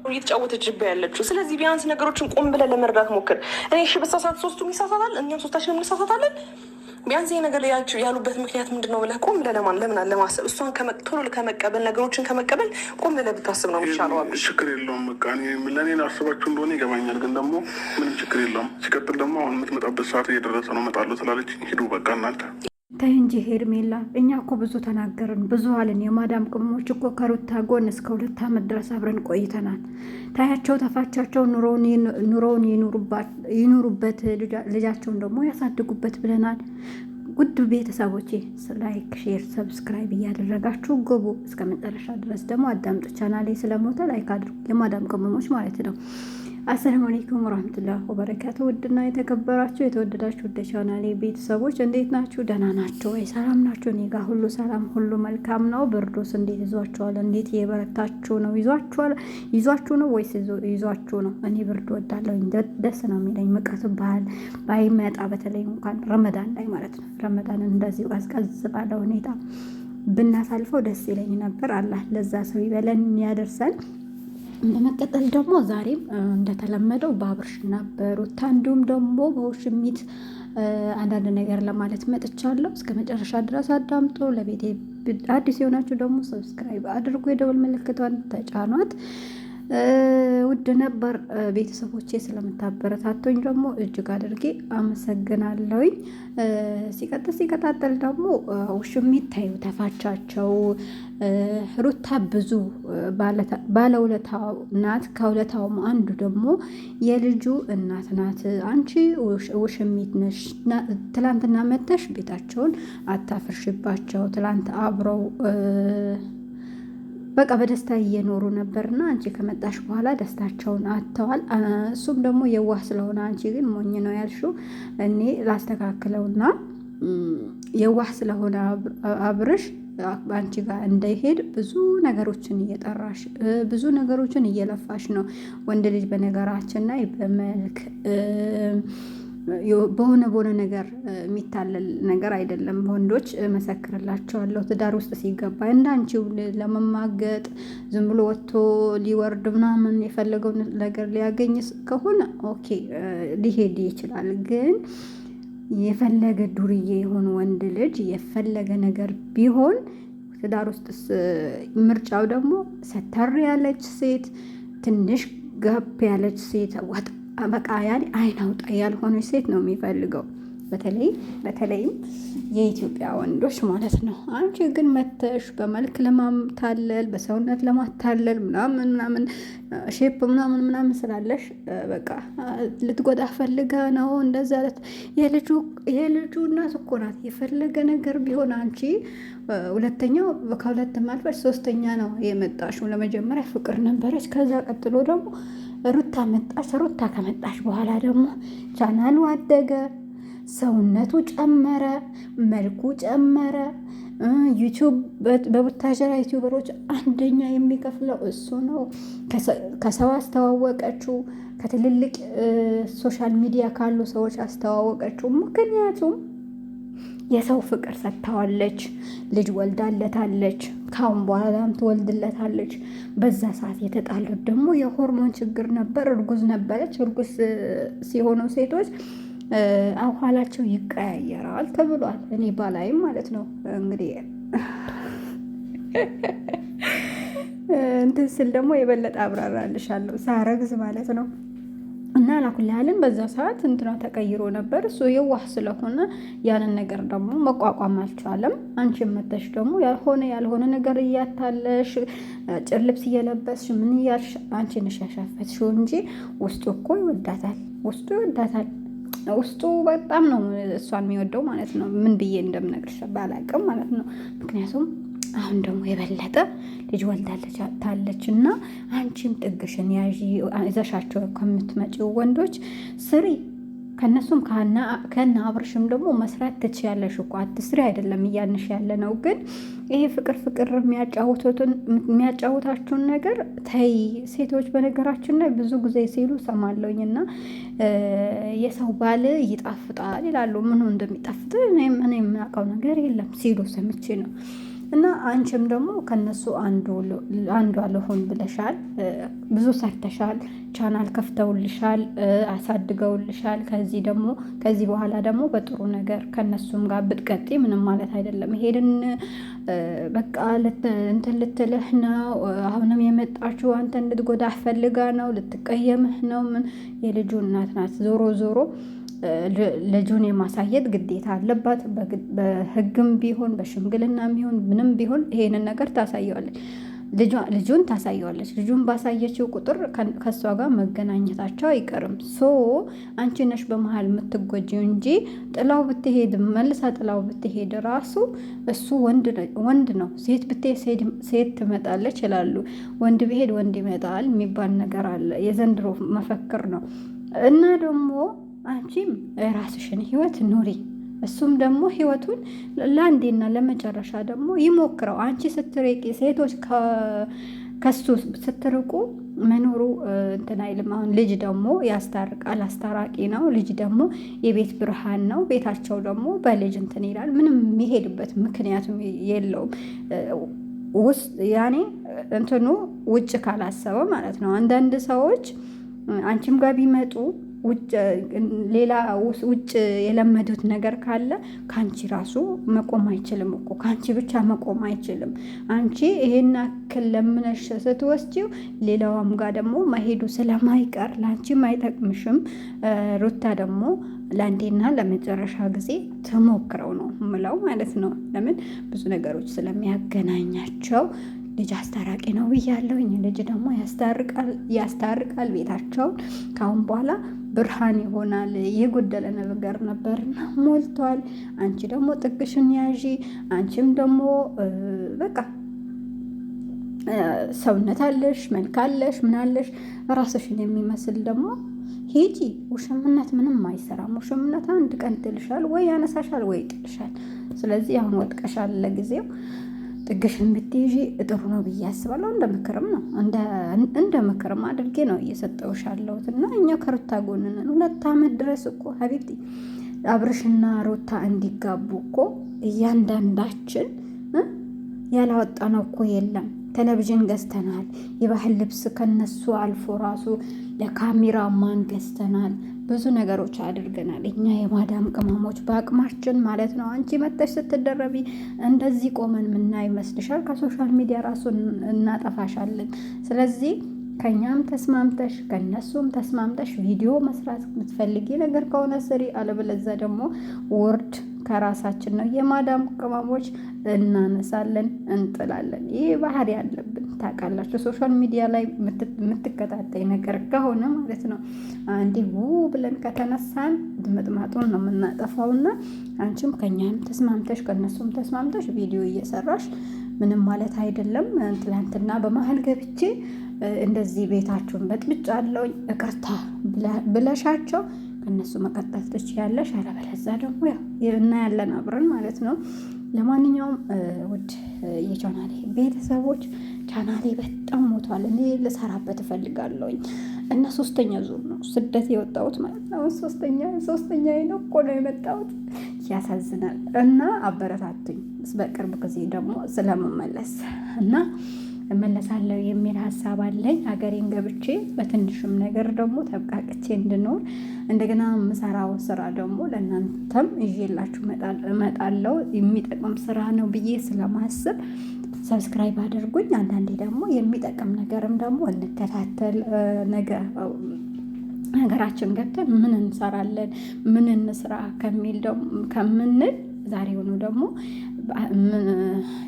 እየተጫወተችብህ ያለችው። ስለዚህ ቢያንስ ነገሮችን ቆም ብለህ ለመረዳት ሞክር። እኔ እሺ በሳሳት ሶስቱም ይሳሳታል፣ እኛም ሶስታችንም እንሳሳታለን። ቢያንስ ይሄ ነገር ያሉበት ምክንያት ምንድን ነው ብለህ ቆም ብለህ ለምን ለማሰብ እሷን ቶሎ ከመቀበል ነገሮችን ከመቀበል ቆም ብለህ ብታስብ ነው የሚሻለው። ችግር የለውም በቃ ለእኔ አስባችሁ እንደሆነ ይገባኛል፣ ግን ደግሞ ምንም ችግር የለውም። ሲቀጥል ደግሞ አሁን የምትመጣበት ሰዓት እየደረሰ ነው። እመጣለሁ ስላለች ሂዱ በቃ እናንተ ተይ እንጂ ሄርሜላ፣ እኛ እኮ ብዙ ተናገርን፣ ብዙ አልን። የማዳም ቅመሞች እኮ ከሩታ ጎን እስከ 2 ዓመት ድረስ አብረን ቆይተናል። ታያቸው፣ ተፋቻቸው፣ ኑሮውን ይኑሩበት፣ ልጃቸውን ደግሞ ያሳድጉበት ብለናል። ውድ ቤተሰቦቼ ላይክ፣ ሼር፣ ሰብስክራይብ እያደረጋችሁ ግቡ። እስከ መጨረሻ ድረስ ደግሞ አዳምጡ። ቻናሌ ስለሞተ ላይክ አድርጉ፣ የማዳም ቅመሞች ማለት ነው። አሰላሙ አለይኩም ወራህመቱላሂ ወበረካቱ። ውድና የተከበራችሁ የተወደዳችሁ ወደ ቻናሌ ቤተሰቦች እንዴት ናችሁ? ደህና ናችሁ ወይ? ሰላም ናችሁ? እኔ ጋር ሁሉ ሰላም፣ ሁሉ መልካም ነው። ብርዱስ እንዴት ይዟችኋል? እንዴት የበረታችሁ ነው? ይዟችሁ ነው ወይስ ይዟችሁ ነው? እኔ ብርድ ወዳለሁ፣ ደስ ነው የሚለኝ። ሙቀት ባይመጣ በተለይ እንኳን ረመዳን ላይ ማለት ነው። ረመዳንን እንደዚህ ቀዝቀዝ ባለ ሁኔታ ብናሳልፈው ደስ ይለኝ ነበር። አላህ ለዛ ሰው ይበለን ያደርሰን። በመቀጠል ደግሞ ዛሬም እንደተለመደው በአብርሽና በሩታ እንዲሁም ደግሞ በውሽሚት አንዳንድ ነገር ለማለት መጥቻለሁ። እስከ መጨረሻ ድረስ አዳምጦ ለቤቴ አዲስ የሆናችሁ ደግሞ ሰብስክራይብ አድርጎ የደወል ምልክቷን ተጫኗት። ውድ ነበር ቤተሰቦቼ ስለምታበረታቶኝ ደግሞ እጅግ አድርጌ አመሰግናለሁኝ። ሲቀጣጠል ደግሞ ውሽሚት ታዩ ተፋቻቸው። ሩታ ብዙ ባለውለታው ናት። ከውለታውም አንዱ ደግሞ የልጁ እናት ናት። አንቺ ውሽሚት ነሽ፣ ትላንትና መተሽ ቤታቸውን አታፍርሽባቸው። ትላንት አብረው በቃ በደስታ እየኖሩ ነበርና አንቺ ከመጣሽ በኋላ ደስታቸውን አጥተዋል። እሱም ደግሞ የዋህ ስለሆነ አንቺ ግን ሞኝ ነው ያልሽው። እኔ ላስተካክለውና የዋህ ስለሆነ አብርሽ አንቺ ጋር እንዳይሄድ ብዙ ነገሮችን እየጠራሽ ብዙ ነገሮችን እየለፋሽ ነው። ወንድ ልጅ በነገራችን ላይ በመልክ በሆነ ነገር የሚታለል ነገር አይደለም። ወንዶች መሰክርላቸዋለሁ፣ ትዳር ውስጥ ሲገባ እንዳንቺው ለመማገጥ ዝም ብሎ ወጥቶ ሊወርድ ምናምን የፈለገው ነገር ሊያገኝ ከሆነ ኦኬ ሊሄድ ይችላል። ግን የፈለገ ዱርዬ የሆነ ወንድ ልጅ የፈለገ ነገር ቢሆን ትዳር ውስጥ ምርጫው ደግሞ ሰተር ያለች ሴት፣ ትንሽ ጋፕ ያለች ሴት፣ ወጥ በቃ ያኔ አይን አውጣ ያልሆነች ሴት ነው የሚፈልገው። በተለይም የኢትዮጵያ ወንዶች ማለት ነው። አንቺ ግን መተሽ በመልክ ለማታለል በሰውነት ለማታለል ምናምን ሼፕ ምናምን ስላለሽ በቃ ልትጎዳ ፈልጋ ነው እንደዛ። የልጁ እናት እኮ ናት። የፈለገ ነገር ቢሆን አንቺ ሁለተኛው ከሁለት ማልፈሽ ሶስተኛ ነው የመጣሽው። ለመጀመሪያ ፍቅር ነበረች። ከዛ ቀጥሎ ደግሞ ሩታ መጣች። ሩታ ከመጣች በኋላ ደግሞ ቻናሉ አደገ፣ ሰውነቱ ጨመረ፣ መልኩ ጨመረ። ዩቲዩብ በቡታጀራ ዩቲዩበሮች አንደኛ የሚከፍለው እሱ ነው። ከሰው አስተዋወቀችው፣ ከትልልቅ ሶሻል ሚዲያ ካሉ ሰዎች አስተዋወቀችው። ምክንያቱም የሰው ፍቅር ሰጥታዋለች። ልጅ ወልዳለታለች። ካሁን በኋላም ትወልድለታለች። በዛ ሰዓት የተጣሉት ደግሞ የሆርሞን ችግር ነበር። እርጉዝ ነበረች። እርጉዝ ሲሆኑ ሴቶች አኋላቸው ይቀያየራል ተብሏል። እኔ ባላይም ማለት ነው እንግዲህ እንትን ስል ደግሞ የበለጠ አብራራልሻለሁ ሳረግዝ ማለት ነው። እና ላኩልሃልን በዛ ሰዓት እንትና ተቀይሮ ነበር። እሱ የዋህ ስለሆነ ያንን ነገር ደግሞ መቋቋም አልቻለም። አንቺ መተሽ ደግሞ ያልሆነ ነገር እያታለሽ አጭር ልብስ እየለበስሽ ምን እያልሽ አንቺ ነሽ ያሻፈትሽው እንጂ ውስጡ እኮ ይወዳታል። ውስጡ በጣም ነው እሷን የሚወደው ማለት ነው። ምን ብዬ እንደምነግርሽ ባላቅም ማለት ነው። ምክንያቱም አሁን ደግሞ የበለጠ ልጅ ወልዳለች እና አንቺም ጥግሽን ያዢ። ይዘሻቸው ከምትመጪው ወንዶች ስሪ፣ ከነሱም ከነ አብርሽም ደግሞ መስራት ትችያለሽ እኮ። አትስሪ አይደለም እያንሽ ያለ ነው። ግን ይሄ ፍቅር የሚያጫውታችሁን ነገር ተይ። ሴቶች በነገራችን ላይ ብዙ ጊዜ ሲሉ ሰማለሁኝ እና የሰው ባል ይጣፍጣል ይላሉ። ምኑ እንደሚጣፍጥ እኔ የማውቀው ነገር የለም ሲሉ ሰምቼ ነው። እና አንቺም ደግሞ ከነሱ አንዷ ልሆን ብለሻል። ብዙ ሰርተሻል፣ ቻናል ከፍተውልሻል፣ አሳድገውልሻል። ከዚህ በኋላ ደግሞ በጥሩ ነገር ከነሱም ጋር ብትቀጤ ምንም ማለት አይደለም። ይሄንን በቃ እንትን ልትልህ ነው። አሁንም የመጣችው አንተ እንድትጎዳህ ፈልጋ ነው፣ ልትቀየምህ ነው። ምን የልጁ እናት ናት። ዞሮ ዞሮ ልጁን የማሳየት ግዴታ አለባት። በህግም ቢሆን በሽምግልናም ቢሆን ምንም ቢሆን ይሄንን ነገር ታሳየዋለች። ልጁን ታሳየዋለች። ልጁን ባሳየችው ቁጥር ከእሷ ጋር መገናኘታቸው አይቀርም። አንቺ ነሽ በመሀል የምትጎጂው እንጂ ጥላው ብትሄድ መልሳ ጥላው ብትሄድ ራሱ እሱ ወንድ ነው። ሴት ብትሄድ ሴት ትመጣለች ይላሉ። ወንድ ብሄድ ወንድ ይመጣል የሚባል ነገር አለ። የዘንድሮ መፈክር ነው። እና ደግሞ አንቺም የራስሽን ህይወት ኑሪ። እሱም ደግሞ ህይወቱን ለአንዴና ለመጨረሻ ደግሞ ይሞክረው። አንቺ ስትርቂ፣ ሴቶች ከሱ ስትርቁ መኖሩ እንትን አይልም። አሁን ልጅ ደግሞ ያስታርቃል፣ አስታራቂ ነው። ልጅ ደግሞ የቤት ብርሃን ነው። ቤታቸው ደግሞ በልጅ እንትን ይላል። ምንም የሚሄድበት ምክንያቱም የለውም። ውስጥ ያኔ እንትኑ ውጭ ካላሰበ ማለት ነው። አንዳንድ ሰዎች አንቺም ጋር ቢመጡ ሌላ ውጭ የለመዱት ነገር ካለ ከአንቺ ራሱ መቆም አይችልም እኮ። ከአንቺ ብቻ መቆም አይችልም። አንቺ ይሄን አክል ለምነሽ ስትወስጂው ሌላዋም ጋር ደግሞ መሄዱ ስለማይቀር ለአንቺም አይጠቅምሽም። ሩታ ደግሞ ለአንዴና ለመጨረሻ ጊዜ ትሞክረው ነው ምለው ማለት ነው። ለምን ብዙ ነገሮች ስለሚያገናኛቸው ልጅ አስታራቂ ነው ብያለሁ። ልጅ ደግሞ ያስታርቃል ቤታቸውን። ካሁን በኋላ ብርሃን ይሆናል። የጎደለ ነገር ነበርና ሞልቷል። አንቺ ደግሞ ጥግሽን ያዢ። አንቺም ደግሞ በቃ ሰውነት አለሽ፣ መልክ አለሽ፣ ምን አለሽ። ራስሽን የሚመስል ደግሞ ሂጂ። ውሽምነት ምንም አይሰራም። ውሽምነት አንድ ቀን ጥልሻል፣ ወይ ያነሳሻል፣ ወይ ጥልሻል። ስለዚህ አሁን ወጥቀሻል ለጊዜው። ጥግሽን ብትይዢ ጥሩ ነው ብዬ አስባለሁ። እንደ ምክርም ነው እንደ ምክርም አድርጌ ነው እየሰጠሁሽ ያለሁት። እና እኛ ከሩታ ጎን ነን። 2 ዓመት ድረስ እኮ ሀቢብቲ አብርሽና ሩታ እንዲጋቡ እኮ እያንዳንዳችን ያላወጣነው እኮ የለም። ቴሌቪዥን ገዝተናል። የባህል ልብስ ከነሱ አልፎ ራሱ ለካሜራማን ገዝተናል። ብዙ ነገሮች አድርገናል። እኛ የማዳም ቅመሞች በአቅማችን ማለት ነው። አንቺ መተሽ ስትደረቢ እንደዚህ ቆመን ምና ይመስልሻል? ከሶሻል ሚዲያ ራሱ እናጠፋሻለን። ስለዚህ ከኛም ተስማምተሽ ከነሱም ተስማምተሽ ቪዲዮ መስራት የምትፈልጊ ነገር ከሆነ ስሪ። አለበለዚያ ደግሞ ውርድ ከራሳችን ነው። የማዳም ቅመሞች እናነሳለን፣ እንጥላለን። ይህ ባህሪ ያለብን ታውቃላችሁ። ሶሻል ሚዲያ ላይ የምትከታተይ ነገር ከሆነ ማለት ነው አንዴ ብለን ከተነሳን ድምጥማጡን ነው የምናጠፋውና አንቺም ከኛም ተስማምተሽ ከነሱም ተስማምተሽ ቪዲዮ እየሰራሽ ምንም ማለት አይደለም። ትላንትና በመሀል ገብቼ እንደዚህ ቤታችሁን በጥብጫለሁ ይቅርታ ብለሻቸው ከነሱ መቀጠል ትችያለሽ። አለበለዚያ ደግሞ እናያለን አብረን ማለት ነው። ለማንኛውም ውድ የቻናሌ ቤተሰቦች ቻናሌ በጣም ሞቷል። እኔ ልሰራበት እፈልጋለሁኝ እና 3ኛ ዙር ነው ስደት የወጣሁት ማለት ነው። ሶስተኛ ነው እኮ ነው የመጣሁት። ያሳዝናል። እና አበረታቱኝ። በቅርብ ጊዜ ደግሞ ስለምመለስ እና እመለሳለሁ የሚል ሀሳብ አለኝ። ሀገሬን ገብቼ በትንሽም ነገር ደግሞ ተብቃቅቼ እንድኖር እንደገና የምሰራው ስራ ደግሞ ለእናንተም ይዤላችሁ እመጣለሁ። የሚጠቅም ስራ ነው ብዬ ስለማስብ ሰብስክራይብ አድርጉኝ። አንዳንዴ ደግሞ የሚጠቅም ነገርም ደግሞ እንከታተል። ሀገራችን ገብተን ምን እንሰራለን ምን እንስራ ከምንል ዛሬውኑ ደግሞ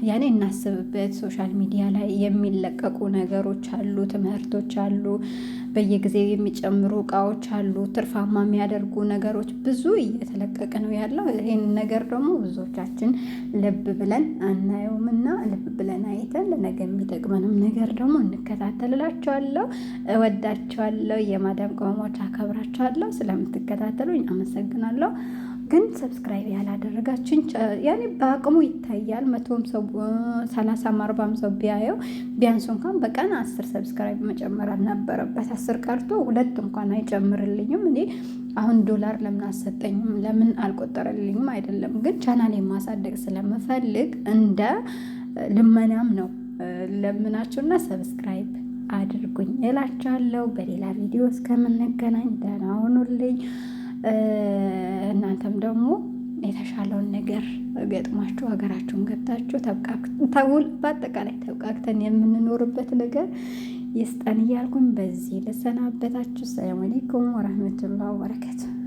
ያኔ እናስብበት። ሶሻል ሚዲያ ላይ የሚለቀቁ ነገሮች አሉ፣ ትምህርቶች አሉ፣ በየጊዜው የሚጨምሩ እቃዎች አሉ፣ ትርፋማ የሚያደርጉ ነገሮች ብዙ እየተለቀቀ ነው ያለው። ይህን ነገር ደግሞ ብዙዎቻችን ልብ ብለን አናየውምና ልብ ብለን አይተን ለነገ የሚጠቅመንም ነገር ደግሞ እንከታተልላቸዋለሁ። እወዳቸዋለሁ። የማዳም ቅመሞች አከብራቸዋለሁ። ስለምትከታተሉኝ አመሰግናለሁ። ግን ሰብስክራይብ ያላደረጋችን ያኔ በአቅሙ ይታያል። 100 ሰው 30 40 ሰው ቢያየው ቢያንስ እንኳን በቀን 10 ሰብስክራይብ መጨመር አልነበረበት። 10 ቀርቶ 2 እንኳን አይጨምርልኝም። እኔ አሁን ዶላር ለምን አሰጠኝም ለምን አልቆጠረልኝም አይደለም፣ ግን ቻናሌን ማሳደግ ስለምፈልግ እንደ ልመናም ነው። ለምናችሁና ሰብስክራይብ አድርጉኝ እላችኋለሁ። በሌላ ቪዲዮ እስከምንገናኝ ደህና ሁኑልኝ። እናንተም ደግሞ የተሻለውን ነገር ገጥማችሁ ሀገራችሁን ገብታችሁ በአጠቃላይ ተብቃቅተን የምንኖርበት ነገር ይስጠን እያልኩኝ በዚህ ልሰናበታችሁ። ሰላም አለይኩም ወረህመቱላሂ ወበረካቱህ።